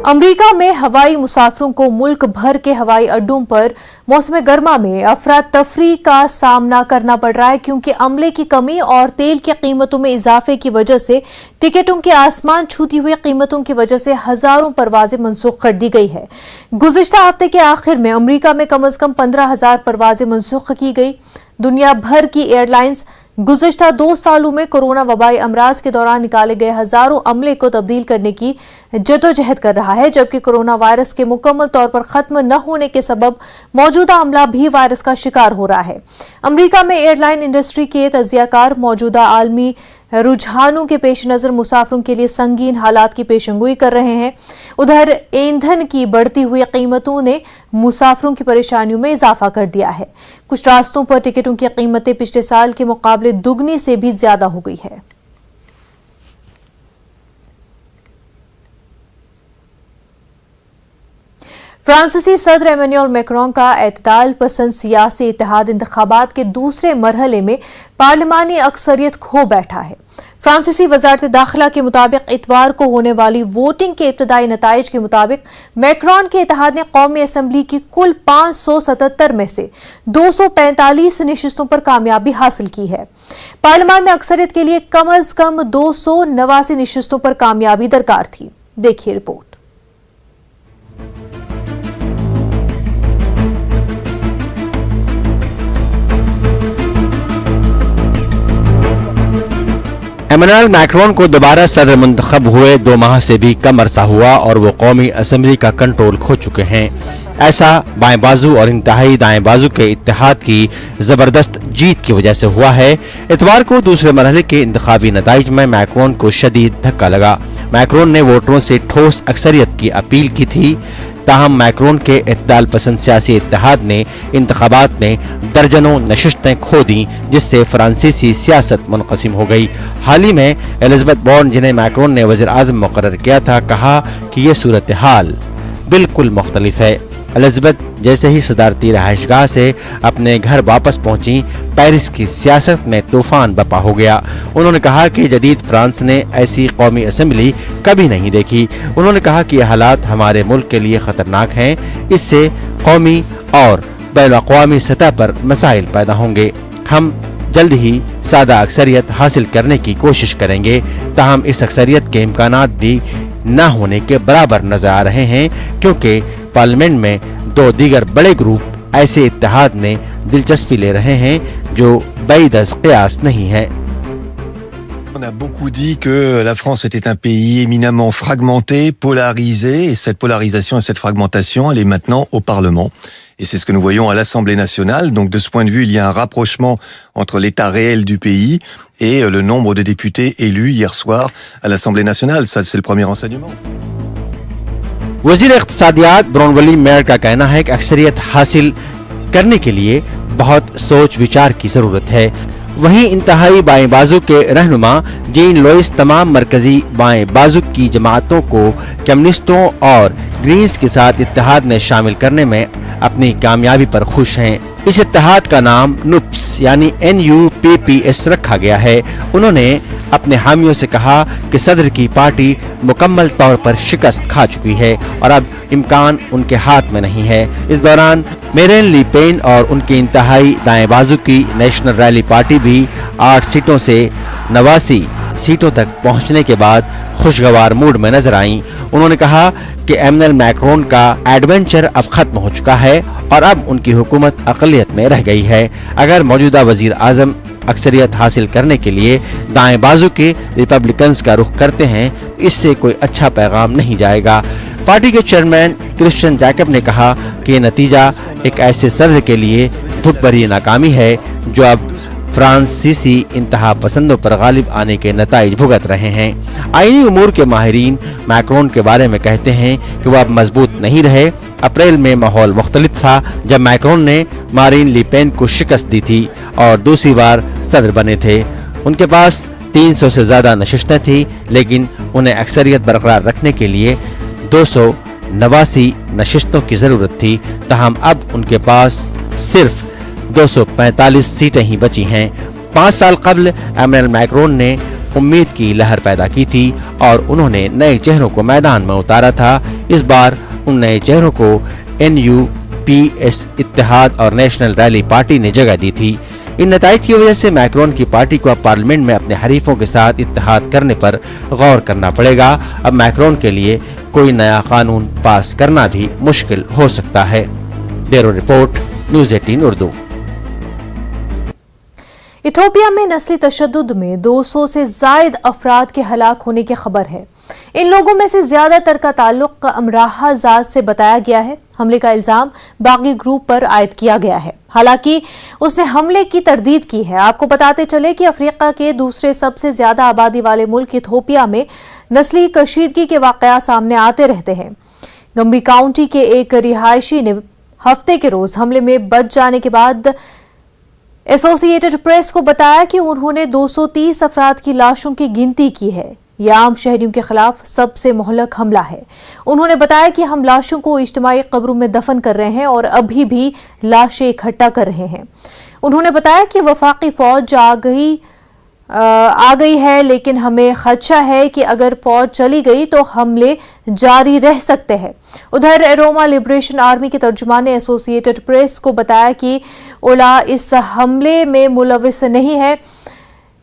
America में हवाई मुसाफिरों को मुल्क भर के हवाई अड्डों पर मौसम गर्मा में अफरा तफरी का सामना करना पड़ रहा है, क्योंकि अमले की कमी और तेल की कीमतों में इजाफे की वजह से टिकटों के आसमान छूती हुई कीमतों की वजह से हजारों परवाजें मनसूख कर दी गई है। गुज़िश्ता हफ्ते के आखिर में अमेरिका में कम अज कम 15,000 परवाजें मनसूख की गई। दुनिया भर की एयरलाइंस गुज़िश्ता 2 सालों में कोरोना वबाई अमराज के दौरान निकाले गए हजारों अमले को तब्दील करने की जदोजहद कर रहा है, जबकि कोरोना वायरस के मुकम्मल तौर पर खत्म न होने के सबब मौजूदा अमला भी वायरस का शिकार हो रहा है। अमेरिका में एयरलाइन इंडस्ट्री के तजियाकार मौजूदा आलमी रुझानों के पेश नजर मुसाफिरों के लिए संगीन हालात की पेशंगोई कर रहे हैं। उधर ईंधन की बढ़ती हुई कीमतों ने मुसाफिरों की परेशानियों में इजाफा कर दिया है। कुछ रास्तों पर टिकटों की कीमतें पिछले साल के मुकाबले दुगनी से भी ज्यादा हो गई है। फ्रांसीसी सदर इमैनुअल मैक्रोन का एतदाल पसंद सियासी इत्तेहाद इंतखाबात के दूसरे मरहले में पार्लिमानी अक्सरियत खो बैठा है। फ्रांसीसी वजारत दाखिला के मुताबिक इतवार को होने वाली वोटिंग के इब्तदाई नताइज के मुताबिक मैक्रोन के इत्तेहाद ने कौमी असम्बली की कुल 577 में से 245 नशिस्तों पर कामयाबी हासिल की है। पार्लियामान में अक्सरियत के लिए कम अज कम 289 नशिस्तों पर कामयाबी दरकार थी। देखिए रिपोर्ट। इमैनुअल मैक्रोन को दोबारा सदर मुंतखब हुए 2 माह से भी कम अरसा हुआ और वो कौमी असम्बली का कंट्रोल खो चुके हैं। ऐसा बाएं बाजू और इंतहाई दाएं बाजू के इत्तेहाद की जबरदस्त जीत की वजह से हुआ है। इतवार को दूसरे मरहले के इंतखाबी नताइज में मैक्रोन को शदीद धक्का लगा। मैक्रोन ने वोटरों से ठोस अक्सरियत की अपील की थी, ताहम मैक्रोन के इत्तेदाल पसंद सियासी इत्तेहाद ने इंतखाबात में दर्जनों नशिस्तें खो दी, जिससे फ्रांसीसी सियासत मुनक़सिम हो गई। हाल ही में एलिज़ाबेथ बॉर्न, जिन्हें मैक्रोन ने वज़ीर आज़म मुक़र्रर किया था, कहा कि ये सूरत हाल बिल्कुल मुख्तलिफ है। एलिज़ाबेथ जैसे ही सदारती रहायशगाह से अपने घर वापस पहुंची, पेरिस की सियासत में तूफान बपा हो गया। उन्होंने कहा कि जदीद फ्रांस ने ऐसी कौमी असम्बली कभी नहीं देखी। उन्होंने कहा कि यह हालात हमारे मुल्क के लिए खतरनाक हैं। इससे कौमी और बैनुल-अक़वामी सतह पर मसाइल पैदा होंगे। हम जल्द ही सादा अक्सरियत हासिल करने की कोशिश करेंगे, ताहम इस अक्सरियत के इम्कानात भी न होने के बराबर नजर आ रहे हैं, क्योंकि पार्लियामेंट में 2 दीगर बड़े ग्रुप ऐसे इत्तेहाद में दिलचस्पी ले रहे हैं जो बैदस क़ियास नहीं है। On a beaucoup dit que la France était un pays éminemment fragmenté, polarisé, et cette polarisation et cette fragmentation, elle est maintenant au Parlement. Et c'est ce que nous voyons à l'Assemblée nationale. Donc de ce point de vue, il y a un rapprochement entre l'état réel du pays et le nombre de députés élus hier soir à l'Assemblée nationale. Ça, c'est le premier enseignement. वज़ीर इक़्तिसादियात ब्राउनविली mayor का कहना है कि अक्सरियत हासिल करने के लिए बहुत सोच विचार की जरूरत है। वहीं इंतहाई बाएं बाजू के रहनुमा जीन लोइस तमाम मरकजी बाएं बाजू की जमातों को कम्युनिस्टों और ग्रीन्स के साथ इत्तेहाद में शामिल करने में अपनी कामयाबी पर खुश हैं। इस इत्तेहाद का नाम नुप्स यानी NUPPS रखा गया है। उन्होंने अपने हामियों से कहा कि सदर की पार्टी मुकम्मल तौर पर शिकस्त खा चुकी है और अब इम्कान उनके हाथ में नहीं है। इस दौरान मेरीन ली पेन और उनकी इंतहाई दाएं बाजू की नेशनल रैली पार्टी भी 8 सीटों से 89 सीटों तक पहुंचने के बाद खुशगवार मूड में नजर आईं। उन्होंने कहा कि इमैनुअल मैक्रोन का एडवेंचर अब खत्म हो चुका है और अब उनकी हुकूमत अक़लियत में रह गई है। अगर मौजूदा वज़ीर आज़म अक्सरियत हासिल करने के लिए दाएं बाजू के रिपब्लिकन्स का रुख करते हैं, तो इससे कोई अच्छा पैगाम नहीं जाएगा। पार्टी के चेयरमैन क्रिश्चियन जैकब ने कहा कि ये नतीजा एक ऐसे सदर के लिए दुख भरी नाकामी है जो अब फ्रांसीसी इंतहा पसंदों पर गालिब आने के नताइज भुगत रहे हैं। आईनी उमूर के माहिरीन मैक्रोन के बारे में कहते हैं कि वह अब मजबूत नहीं रहे। अप्रैल में माहौल मुख्तलिफ था जब मैक्रोन ने मारीन ली पेन को शिकस्त दी थी और दूसरी बार सदर बने थे। उनके पास 300 से ज्यादा नशिस्तें थी, लेकिन उन्हें अक्सरियत बरकरार रखने के लिए 289 नशिस्तों की जरूरत थी। ताहम अब उनके पास सिर्फ 245 सीटें ही बची हैं। 5 साल कबल इमैनुअल मैक्रोन ने उम्मीद की लहर पैदा की थी और उन्होंने नए चेहरों को मैदान में उतारा था। इस बार उन नए चेहरों को NUPS इत्तेहाद और नेशनल रैली पार्टी ने जगह दी थी। इन नताइज की वजह से मैक्रोन की पार्टी को अब पार्लियामेंट में अपने हरीफों के साथ इत्तेहाद करने पर गौर करना पड़ेगा। अब मैक्रोन के लिए कोई नया कानून पास करना भी मुश्किल हो सकता है। Bureau report, news 18 Urdu. Ethiopia में नस्ली तशद्दुद में 200 से जायद अफराद के हलाक होने की खबर है। इन लोगों में से ज्यादातर का ताल्लुक अमराहा जात से बताया गया है। हमले का इल्जाम बागी ग्रुप पर आयद किया गया है, हालांकि उसने हमले की तरदीद की है। आपको बताते चले कि अफ्रीका के दूसरे सबसे ज्यादा आबादी वाले मुल्क इथियोपिया में नस्ली कशीदगी के वाकया सामने आते रहते हैं। गम्बी काउंटी के एक रिहायशी ने हफ्ते के रोज हमले में बच जाने के बाद एसोसिएटेड प्रेस को बताया कि उन्होंने 230 अफराद की लाशों की गिनती की है। यह आम शहरियों के खिलाफ सबसे मोहलक हमला है। उन्होंने बताया कि हम लाशों को इज्तिमाई कब्रों में दफन कर रहे हैं और अभी भी लाशें इकट्ठा कर रहे हैं। उन्होंने बताया कि वफाकी फौज आ गई है, लेकिन हमें खदशा है कि अगर फौज चली गई तो हमले जारी रह सकते हैं। उधर एरोमा लिबरेशन आर्मी के तर्जुमान ने एसोसिएटेड प्रेस को बताया कि ओला इस हमले में मुलविस नहीं है।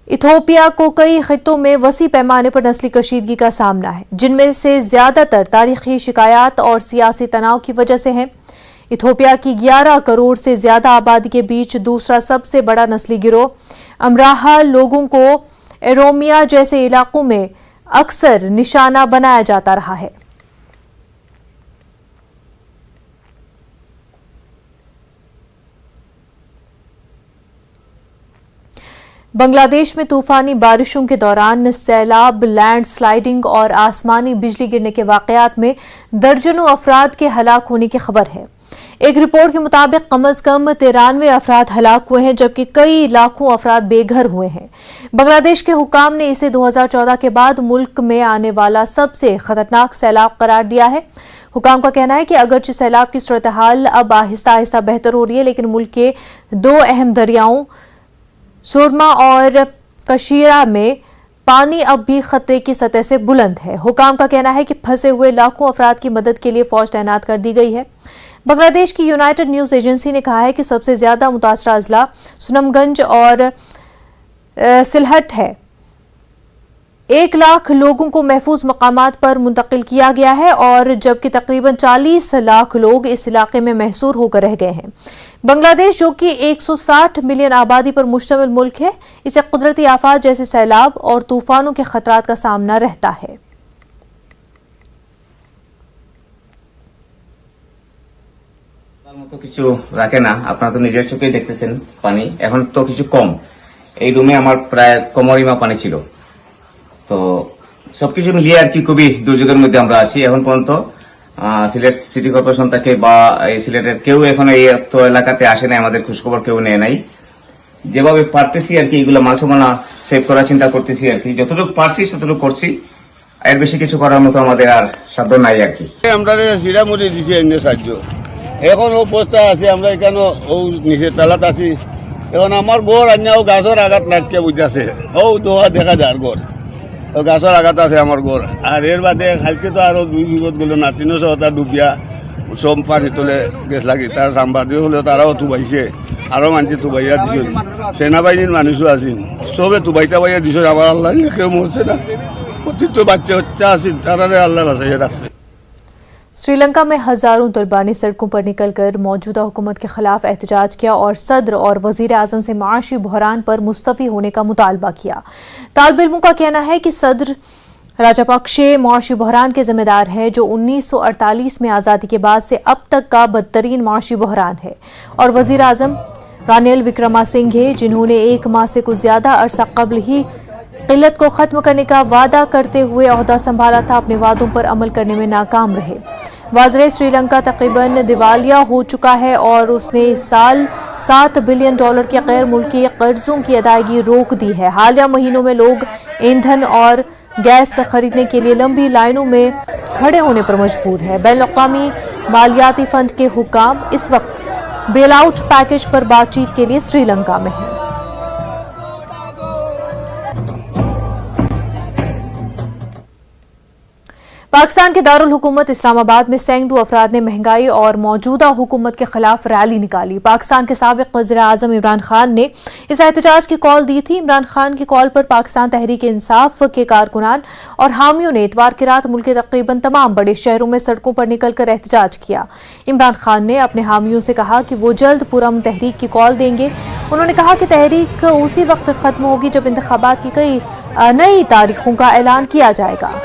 इथियोपिया को कई खित्तों में वसी पैमाने पर नस्ली कशीदगी का सामना है, जिनमें से ज्यादातर तारीखी शिकायत और सियासी तनाव की वजह से है। इथियोपिया की 11 करोड़ से ज्यादा आबादी के बीच दूसरा सबसे बड़ा नस्ली गिरोह अमराहा लोगों को एरोमिया जैसे इलाकों में अक्सर निशाना बनाया जाता रहा है। बांग्लादेश में तूफानी बारिशों के दौरान सैलाब, लैंड स्लाइडिंग और आसमानी बिजली गिरने के वाकयात में दर्जनों अफराद के हलाक होने की खबर है। एक रिपोर्ट के मुताबिक कम से कम 93 अफराद हलाक हुए हैं, जबकि कई लाखों अफराद बेघर हुए हैं। बांग्लादेश के हुकाम ने इसे 2014 के बाद मुल्क में आने वाला सबसे खतरनाक सैलाब करार दिया है। हुकाम का कहना है कि अगरचे सैलाब की सूरत हाल अब आहिस्ता आहिस्ता बेहतर हो रही है, लेकिन मुल्क के 2 अहम दरियाओं सुरमा और कशीरा में पानी अब भी खतरे की सतह से बुलंद है। हुकाम का कहना है कि फंसे हुए लाखों अफराद की मदद के लिए फौज तैनात कर दी गई है। बांग्लादेश की यूनाइटेड न्यूज एजेंसी ने कहा है कि सबसे ज्यादा मुतासरा अजला सुनमगंज और सिलहट है। 1 लाख लोगों को महफूज मकामात पर मुंतकिल किया गया है और जबकि तकरीबन 40 लाख लोग इस इलाके में महसूर होकर रह गए हैं। बांग्लादेश, जो कि 160 मिलियन आबादी पर मुश्तमिल मुल्क है, इसे कुदरती आफात जैसे सैलाब और तूफानों के खतरात का सामना रहता है। মতো কিছু রাখে না, আপনারা তো নিজের চোখেই দেখতেছেন পানি এখন তো কিছু কম। এই রুমে আমার প্রায় কোমরিমা পানি ছিল। তো সবকিছু মিলিয়ে আর কি খুবই দুর্যোগের মধ্যে আমরা আছি। এখন পর্যন্ত সিলেট সিটি কর্পোরেশন থেকে বা এই সিলেটের কেউ এখন এই এলাকাতে আসে নাই, আমাদের খোঁজখবর কেউ নেয় নাই। যেভাবে পারতেছি আর কি এগুলো মালসামানা সেভ করার চিন্তা করতেছি আর কি, যতটুকু পারছি ততটুকু করছি। এর বেশি কিছু করার মতো আমাদের আর সাধ্য নাই আর কি। আমরা সিরামুড়ি দিছি এনে সাহায্য, এখন অবস্থা আছে আমরা এখানে ও নিচের তালাত আছি। এখন আমার গড় আন্যাও গাছের আঘাত লাগকে বুঝতেছে, ও দোয়া দেখা যায় গড় গাছের আঘাত আছে আমার গড়। আর এর বাদে কালকে তো আরো 2 বিপদ গেল না, 300টা ডুবিয়া সব পানি তোলে গেছ লাগি। তার সাংবাদিক হলেও তারাও তুবাইছে, আরো মানুষ তুবাইয়া দিছে, সেনাবাহিনীর মানুষও আছেন, সবে তুবাইতা বাইয়া দিছে। আবার আল্লাহ কেউ মরছে না, অতিরিক্ত বাচ্চা আছেন, তারা আল্লাহ বাঁচাইয়া রাখছে। श्रीलंका में हजारों तलबानी सड़कों पर निकलकर मौजूदा हुकूमत के खिलाफ एहतजाज किया और सदर और वजीर आजम से माशी बहरान पर मुस्तफी होने का मुतालबा किया। तालिब इल्मों का कहना है कि सदर राजापक्षे माशी बहरान के जिम्मेदार है, जो 1948 में आज़ादी के बाद से अब तक का बदतरीन माशी बहरान है, और वजीर आजम रानिल विक्रमासिंघे, जिन्होंने 1 माह से कुछ ज्यादा अरसा कबल ही किल्लत को खत्म करने का वादा करते हुए ओहदा संभाला था, अपने वादों पर अमल करने में नाकाम रहे। वाजरे श्रीलंका तकरीबन दिवालिया हो चुका है और उसने इस साल $7 बिलियन के गैर मुल्की कर्जों की अदायगी रोक दी है। हालिया महीनों में लोग ईंधन और गैस खरीदने के लिए लंबी लाइनों में खड़े होने पर मजबूर है। बैनुल-अक़वामी मालियाती फंड के हुकाम इस वक्त बेल आउट पैकेज पर बातचीत के लिए श्रीलंका में है। पाकिस्तान के दारुल हुकूमत इस्लामाबाद में सैकड़ों अफराद ने महंगाई और मौजूदा हुकूमत के खिलाफ रैली निकाली। पाकिस्तान के साबिक वज़ीर आज़म इमरान खान ने इस एहतजाज की कॉल दी थी। इमरान खान की कॉल पर पाकिस्तान तहरीक इंसाफ के कारकुनान और हामियों ने इतवार की रात मुल्क के तकरीबन तमाम बड़े शहरों में सड़कों पर निकलकर एहतजाज किया। इमरान खान ने अपने हामियों से कहा कि वो जल्द पुरअमन तहरीक की कॉल देंगे। उन्होंने कहा कि तहरीक उसी वक्त खत्म होगी जब इंतखाबात की कई नई तारीखों का ऐलान किया जाएगा।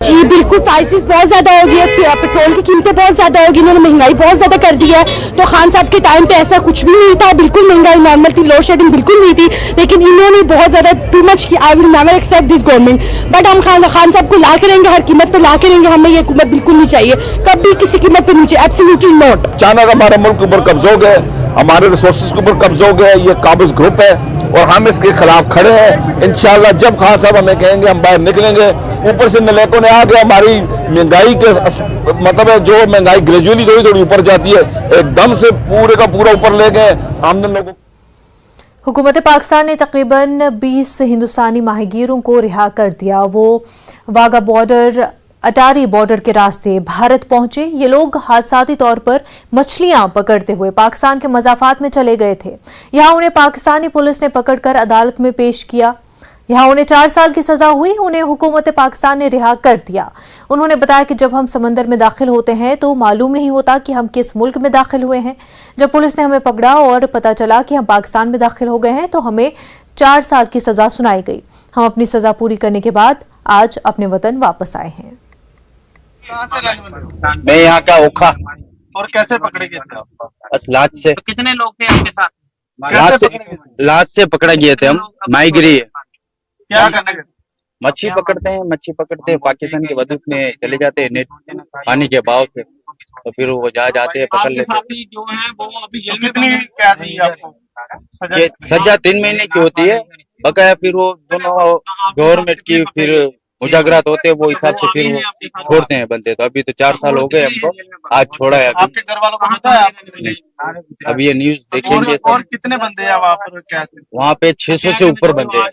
जी बिल्कुल, प्राइसेस बहुत ज़्यादा हो गई है, पेट्रोल की कीमतें बहुत ज़्यादा होगी, इन्होंने महंगाई बहुत ज़्यादा कर दी है। तो खान साहब के टाइम पे ऐसा कुछ भी नहीं था, बिल्कुल महंगाई नॉर्मल थी, लोड शेडिंग बिल्कुल नहीं थी, लेकिन इन्होंने बहुत ज़्यादा टू मच की। I will never accept this government, but हम खान साहब को ला के रहेंगे, हर कीमत पर ला के रहेंगे। हमें ये हुकूमत बिल्कुल नहीं चाहिए, कभी किसी कीमत पर नहीं चाहिए, एब्सोल्युटली नॉट। अचानक हमारे मुल्क के ऊपर कब्जा हो गए, हमारे रिसोर्सेज के ऊपर कब्जा हो गया, ये काबिज ग्रुप है और हम इसके खिलाफ खड़े हैं। इंशाल्लाह जब खान साहब हमें कहेंगे हम बाहर निकलेंगे। ऊपर से नलेकों ने आगे हमारी महंगाई के मतलब है, जो महंगाई ग्रेजुअली थोड़ी थोड़ी ऊपर जाती है, एकदम से पूरे का पूरा ऊपर ले गए आमदन लोगों। हुकूमत पाकिस्तान ने तकरीबन 20 हिंदुस्तानी माहीगीरों को रिहा कर दिया। वो वाघा बॉर्डर अटारी बॉर्डर के रास्ते भारत पहुंचे। ये लोग हादसाती तौर पर मछलियां पकड़ते हुए पाकिस्तान के मज़ाफ़ात में चले गए थे। यहां उन्हें पाकिस्तानी पुलिस ने पकड़कर अदालत में पेश किया। यहां उन्हें 4 साल की सजा हुई। उन्हें हुकूमत पाकिस्तान ने रिहा कर दिया। उन्होंने बताया कि जब हम समंदर में दाखिल होते हैं तो मालूम नहीं होता कि हम किस मुल्क में दाखिल हुए हैं। जब पुलिस ने हमें पकड़ा और पता चला कि हम पाकिस्तान में दाखिल हो गए हैं तो हमें 4 साल की सजा सुनाई गई। हम अपनी सजा पूरी करने के बाद आज अपने वतन वापस आए हैं। मैं यहाँ का ओखा। और कैसे पकड़े गए थे आप? बस लाज से। तो कितने लोग थे आपके साथ? लाज से पकड़े गए थे हम। माइग्री क्या करने गए? मच्छी पकड़ते हैं पाकिस्तान के वदूत में चले जाते हैं नेट पानी के बहाव से, तो फिर वो जाते हैं पकड़ लेते हैं। जो है वो अभी जेल में कितनी क्या दी आपको? सजा 3 महीने की होती है बकाया। फिर वो दोनों गवर्नमेंट की फिर मुजागरात होते हैं, वो हिसाब से फिर वो छोड़ते हैं बंदे। तो अभी तो 4 साल हो गए हमको, आज छोड़ा है। आपके घर वालों को बताया आपने? अभी ये न्यूज देखेंगे। और कितने बंदे हैं वहाँ पर? क्या वहाँ पे 600 से ऊपर बंदे हैं।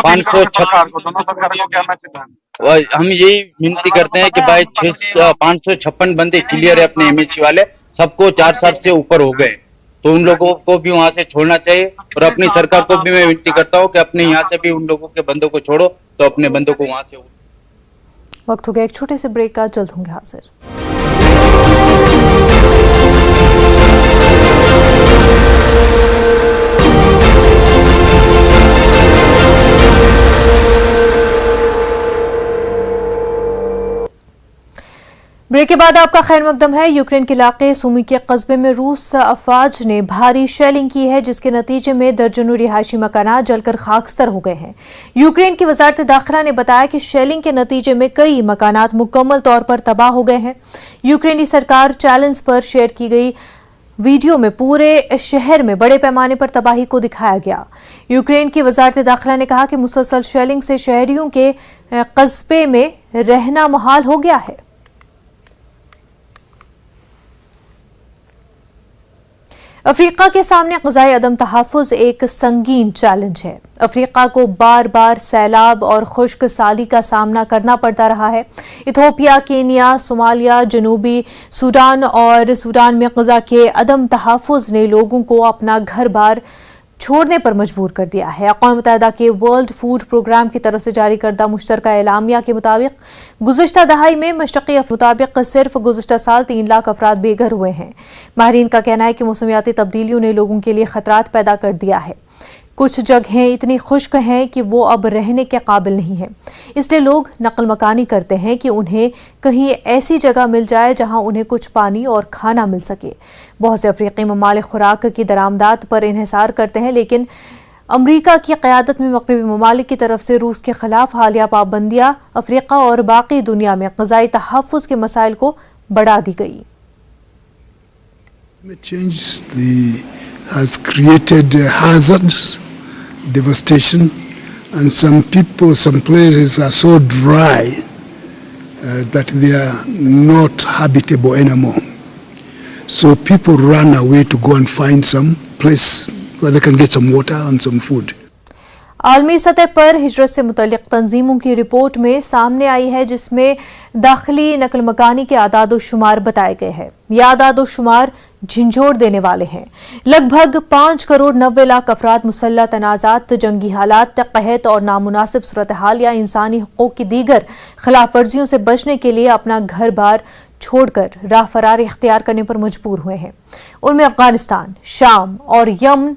556। हम यही विनती करते हैं कि भाई 556 बंदे क्लियर है अपने एमएचसी वाले, सबको 4 साल से ऊपर हो गए, तो उन लोगों को भी वहां से छोड़ना चाहिए। और अपनी सरकार को भी मैं विनती करता हूँ कि अपने यहाँ से भी उन लोगों के बंदों को छोड़ो, तो अपने बंदों को वहां से। वक्त हो गया एक छोटे से ब्रेक का, जल्द होंगे हाजिर। ब्रेक के बाद आपका खैर मकदम है। यूक्रेन के इलाके सुमी के कस्बे में रूस अफवाज ने भारी शेलिंग की है, जिसके नतीजे में दर्जनों रिहायशी मकानात जलकर खाकस्तर हो गए हैं। यूक्रेन की वजारत दाखिला ने बताया कि शेलिंग के नतीजे में कई मकानात मुकम्मल तौर पर तबाह हो गए हैं। यूक्रेनी सरकार चैलेंज पर शेयर की गई वीडियो में पूरे शहर में बड़े पैमाने पर तबाही को दिखाया गया। यूक्रेन की वजारत दाखिला ने कहा कि मुसलसल शेलिंग से शहरियों के कस्बे में रहना मुहाल हो गया है। अफ्रीका के सामने ग़िज़ाई अदम तहफ़्फ़ुज़ एक संगीन चैलेंज है। अफ्रीका को बार बार सैलाब और खुश्क साली का सामना करना पड़ता रहा है। इथियोपिया, केनिया, सोमालिया, जनूबी सूडान और सूडान में ग़िज़ा के अदम तहफ़्फ़ुज़ ने लोगों को अपना घर बार छोड़ने पर मजबूर कर दिया है। अक़वाम मुत्तहिदा के वर्ल्ड फूड प्रोग्राम की तरफ से जारी करदा मुश्तरका एलामिया के मुताबिक गुज़िश्ता दहाई में मशरक़ी मुताबिक सिर्फ गुज़िश्ता साल 3 लाख अफराद बेघर हुए हैं। माहिरीन का कहना है कि मौसमियाती तब्दीलियों ने लोगों के लिए खतरात पैदा कर दिया है। कुछ जगहें इतनी खुश्क हैं कि वो अब रहने के काबिल नहीं है, इसलिए लोग नकल मकानी करते हैं कि उन्हें कहीं ऐसी जगह मिल जाए जहां उन्हें कुछ पानी और खाना मिल सके। बहुत से अफ्रीकी ममालिक खुराक की दरामदात पर इन्हिसार करते हैं, लेकिन अमरीका की क़यादत में मग़रिबी ममालिक की तरफ से रूस के खिलाफ हालिया पाबंदियाँ अफ्रीका और बाकी दुनिया में ग़िज़ाई तहफ़्फ़ुज़ के मसाइल को बढ़ा दी गई। has created hazards, devastation, and some people, some places are so dry that they are not habitable anymore. So people run away to go and find some place where they can get some water and some food. आलमी सतह पर हिजरत से मुतल्लिक तंजीमों की report में सामने आई है, जिसमें दाखिली नकल मकानी के आदाद शुमार बताए गए हैं। ये आदाद शुमार झंझोड़ देने वाले हैं। लगभग 5 करोड़ 90 लाख अफराद मुसल्लह तनाज़ात, जंगी हालात, कहत और नामुनासिब सूरत हाल या इंसानी हुकूक की दीगर खिलाफ वर्जियों से बचने के लिए अपना घर बार छोड़कर राह फरार इख्तियार करने पर मजबूर हुए हैं। उनमें अफगानिस्तान, शाम और यमन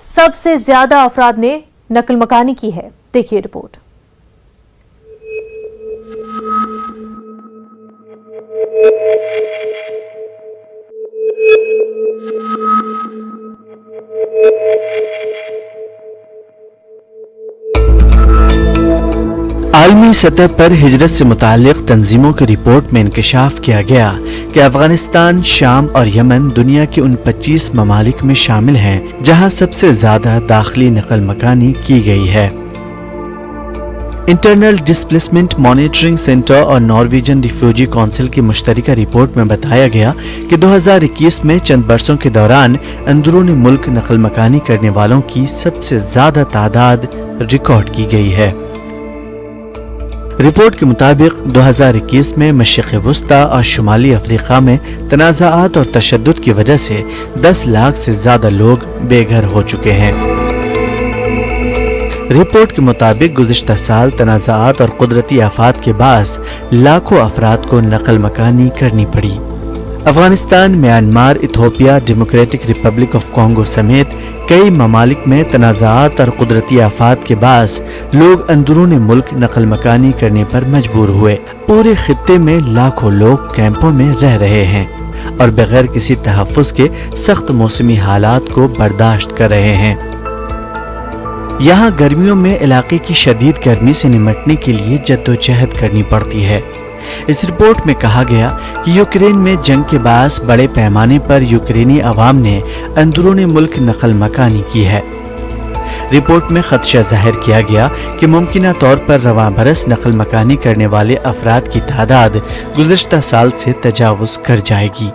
सबसे ज्यादा अफराद ने नकल मकानी की है। देखिए रिपोर्ट। आलमी सतह पर हिजरत से मुताल्लिक तंजीमों की रिपोर्ट में इंकशाफ किया गया कि अफगानिस्तान, शाम और यमन दुनिया के उन 25 ममालिक में शामिल हैं जहां सबसे ज्यादा दाखिली नकल मकानी की गई है। इंटरनल डिस्प्लेसमेंट मॉनिटरिंग सेंटर और नॉर्वेजियन रिफ्यूजी काउंसिल की मुश्तरका रिपोर्ट में बताया गया कि 2021 में चंद बरसों के दौरान अंदरूनी मुल्क नकल मकानी करने वालों की सबसे ज्यादा तादाद रिकॉर्ड की गई है। रिपोर्ट के मुताबिक 2021 में मशरिक़ वुस्ता और शुमाली अफ्रीका में तनाज़ात और तशद्दुद की वजह से 10 लाख से ज्यादा लोग बेघर हो चुके हैं। रिपोर्ट के मुताबिक गुज़िश्ता साल तनाज़ात और कुदरती आफात के बायस लाखों अफराद को नकल मकानी करनी पड़ी। Afghanistan, Myanmar, Ethiopia, democratic Republic of Congo समेत कई ममालिक में तनाज़ात और कुदरती आफात के बायस लोग अंदरूनी मुल्क नकल मकानी करने पर मजबूर हुए। पूरे खित्ते में लाखों लोग कैंपों में रह रहे हैं और बगैर किसी तहफ़्फ़ुज़ के सख्त मौसमी हालात को बर्दाश्त कर रहे हैं। यहाँ गर्मियों में इलाके की शदीद गर्मी से निमटने के लिए जद्दोजहद करनी पड़ती है। इस रिपोर्ट में कहा गया कि यूक्रेन में जंग के बायस बड़े पैमाने पर यूक्रेनी अवाम ने अंदरूनी मुल्क नकल मकानी की है। रिपोर्ट में खदशा जाहिर किया गया कि मुमकिना तौर पर रवां बरस नकल मकानी करने वाले अफराद की तादाद गुज़िश्ता साल से तजावुज़ कर जाएगी।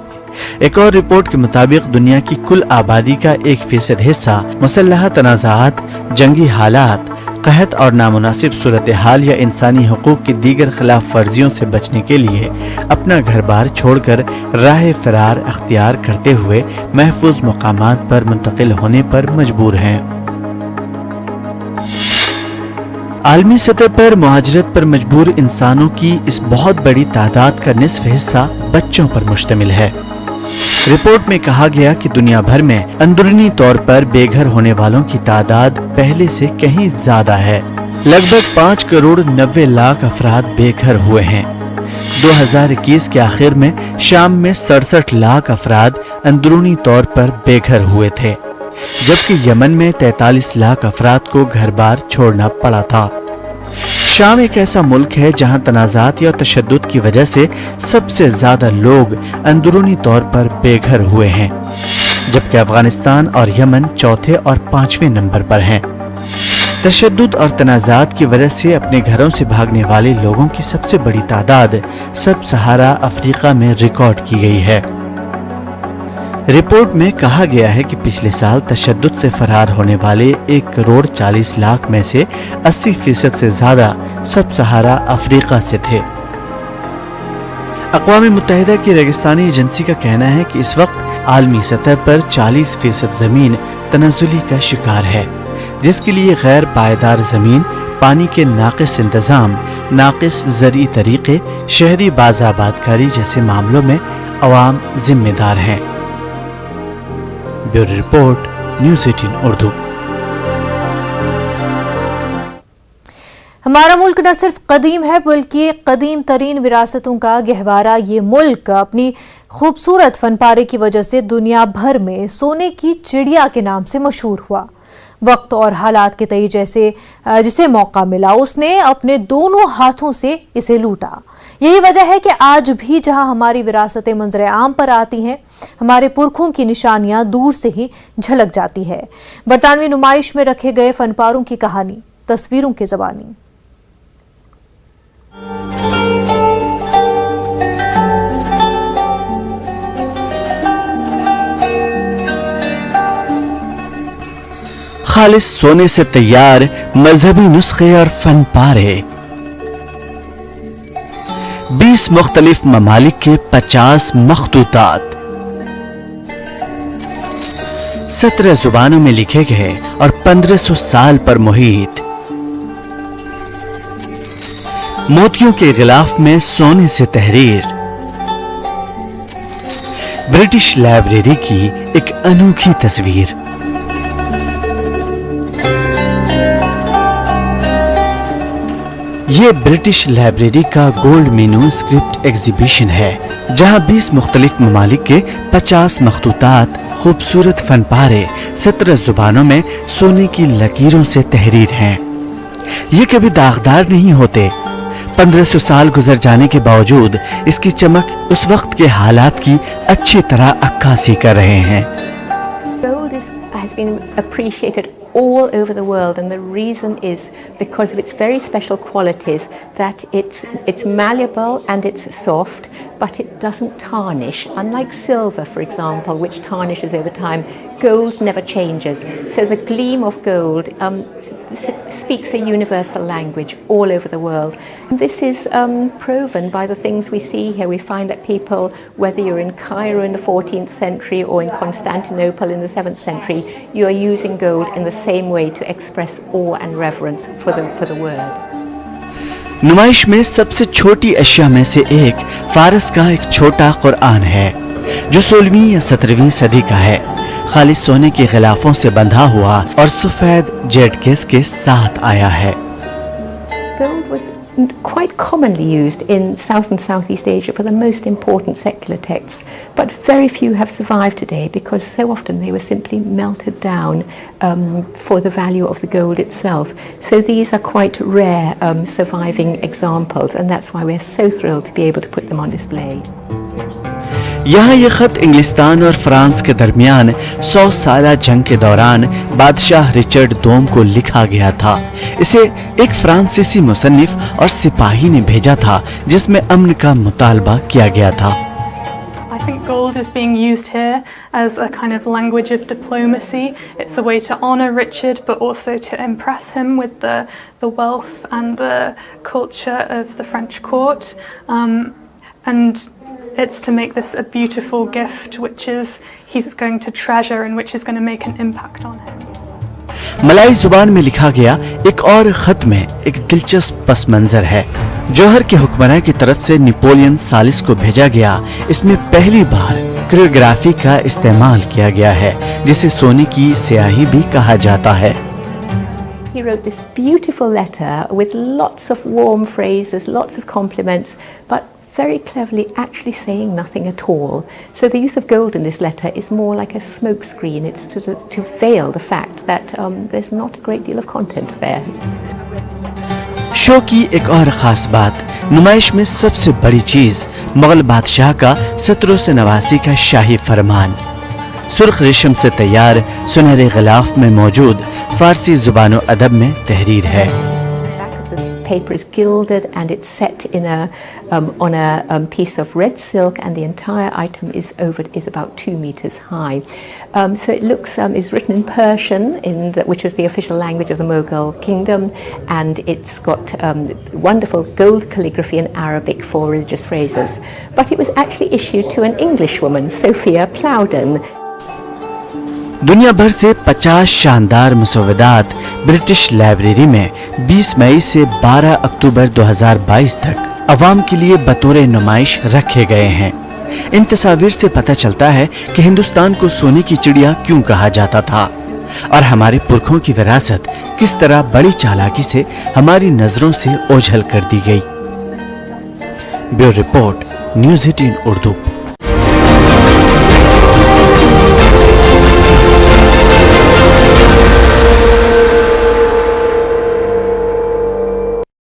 एक और रिपोर्ट के मुताबिक दुनिया की कुल आबादी का 1% हिस्सा मुसल्लह तनाज़ात, जंगी हालात, कहत और नामुनासिब सूरत हाल या इंसानी हुकूक की दीगर खिलाफ वर्जियों से बचने के लिए अपना घर बार छोड़कर राह फरार अख्तियार करते हुए महफूज मकामात पर मुंतकिल होने पर मजबूर हैं। आलमी सतह पर मुहाजिरत पर मजबूर इंसानों की इस बहुत बड़ी तादाद का निस्फ हिस्सा बच्चों पर मुश्तमिल है। रिपोर्ट में कहा गया कि दुनिया भर में अंदरूनी तौर पर बेघर होने वालों की तादाद पहले से कहीं ज्यादा है। लगभग 5 करोड़ 90 लाख अफराद बेघर हुए हैं। 2021 के आखिर में शाम में 67 लाख अफराद अंदरूनी तौर पर बेघर हुए थे, जबकि यमन में 43 लाख अफराद को घर बार छोड़ना पड़ा था। शाम एक ऐसा मुल्क है जहां तनाज़ात या तशद्दुद की वजह से सबसे ज्यादा लोग अंदरूनी तौर पर बेघर हुए हैं, जबकि अफगानिस्तान और यमन चौथे और 5वें नंबर पर हैं। तशद्दुद और तनाज़ात की वजह से अपने घरों से भागने वाले लोगों की सबसे बड़ी तादाद सब सहारा अफ्रीका में रिकॉर्ड की गई है। रिपोर्ट में कहा गया है कि पिछले साल तशद्दुद से फरार होने वाले 1 करोड़ 40 लाख में से 80% से ज्यादा सब सहारा अफ्रीका से थे। अक़वाम मुत्तहिदा की रेगिस्तानी एजेंसी का कहना है कि इस वक्त आलमी सतह पर 40% जमीन तनाज़ुली का शिकार है, जिसके लिए गैर पायदार जमीन, पानी के नाक़िस इंतजाम, नाक़िस ज़रई तरीक़े, शहरी बाज़ाबादकारी जैसे मामलों में अवाम जिम्मेदार हैं। Bureau report, news 18 Urdu. हमारा मुल्क न सिर्फ कदीम है बल्कि कदीम तरीन विरासतों का गहवारा। ये मुल्क अपनी खूबसूरत फनपारे की वजह से दुनिया भर में सोने की चिड़िया के नाम से मशहूर हुआ। वक्त और हालात के तय जिसे मौका मिला उसने अपने दोनों हाथों से इसे लूटा। यही वजह है कि आज भी जहां हमारी विरासतें मंजरे आम पर आती हैं, हमारे पुरखों की निशानियां दूर से ही झलक जाती है। बरतानवी नुमाइश में रखे गए फनपारों की कहानी तस्वीरों की ज़बानी। खालिस सोने से तैयार मजहबी नुस्खे और फन पारे, 20 मुख्तलिफ ममालिक के 50 मखतूतात, 17 जुबानों में लिखे गए और 1500 साल पर मुहित, मोतियों के गिलाफ में सोने से तहरीर, ब्रिटिश लाइब्रेरी की एक अनोखी तस्वीर। ये ब्रिटिश लाइब्रेरी का गोल्ड मेनू स्क्रिप्ट एग्जीबिशन है, जहां 20 मुख्तलिफ ममालिक के 50 मखतूतात, खूबसूरत फनपारे, 17 जुबानों में सोने की लकीरों से तहरीर हैं। ये कभी दागदार नहीं होते। 1500 साल गुजर जाने के बावजूद इसकी चमक उस वक्त के हालात की अच्छी तरह अक्कासी कर रहे हैं। Gold has been appreciated all over the world, and the reason is because of its very special qualities, that it's malleable and it's soft, but it doesn't tarnish. Unlike silver, for example, which tarnishes over time, gold never changes. So the gleam of gold speaks a universal language all over the world. And this is proven by the things we see here. We find that people, whether you're in Cairo in the 14th century or in Constantinople in the 7th century, you are using gold in the same way to express awe and reverence for the word. नुमाइश में सबसे छोटी अशिया में से एक फारस का एक छोटा कुरान है, जो 16वीं या 17वीं सदी का है। खालिस सोने के गिलाफों से बंधा हुआ और सफेद जेड केस के साथ आया है। Gold was quite commonly used in South and Southeast Asia for the most important secular texts, but very few have survived today because so often they were simply melted down for the value of the gold itself. So these are quite rare surviving examples, and that's why we're so thrilled to be able to put them on display. यहाँ ये खत इंग्लिस्तान और France के दरमियान 100 साला जंग के दौरान बादशाह रिचर्ड दोम को लिखा गया था। इसे एक फ्रांसीसी मुसन्निफ और सिपाही ने भेजा था, जिसमें अमन का मुतालबा किया गया था। I think gold is being used here as a kind of language of diplomacy. It's a way to honor Richard, but also to impress him with the wealth and the culture of the French court. And it's to make this a beautiful gift, which is he's going to treasure and which is going to make an impact on him. मलाई जुबान में लिखा गया एक और खत में एक दिलचस्प पस मंजर है। जौहर के हुक्मरान की तरफ से नेपोलियन सालिस को भेजा गया। इसमें पहली बार क्रियोग्राफी का इस्तेमाल किया गया है, जिसे सोने की स्याही भी कहा जाता है। He wrote this beautiful letter with lots of warm phrases, lots of compliments, but very cleverly actually saying nothing at all. So the use of gold in this letter is more like a smoke screen. It's to veil the fact that there's not a great deal of content there. Show की एक और खास बात, नुमाइश में सबसे बड़ी चीज मुगल बादशाह का 1789 का शाही फरमान, सुर्ख रेशम से तैयार सुनहरे गिलाफ में मौजूद फारसी जुबानो अदब में तहरीर है। Paper is gilded and it's set in on a piece of red silk, and the entire item is about 2 meters high. So it looks is written in Persian, which was the official language of the Mughal kingdom, and it's got wonderful gold calligraphy in Arabic for religious phrases. But it was actually issued to an English woman, Sophia Plowden. दुनिया भर से 50 शानदार मुसव्वदात British library में 20 मई से 12 अक्टूबर 2022 तक अवाम के लिए बतौर नुमाइश रखे गए हैं। इन तस्वीर से पता चलता है कि हिंदुस्तान को सोने की चिड़िया क्यों कहा जाता था और हमारे पुरखों की विरासत किस तरह बड़ी चालाकी से हमारी नजरों से ओझल कर दी गई। Bureau report, news 18 Urdu.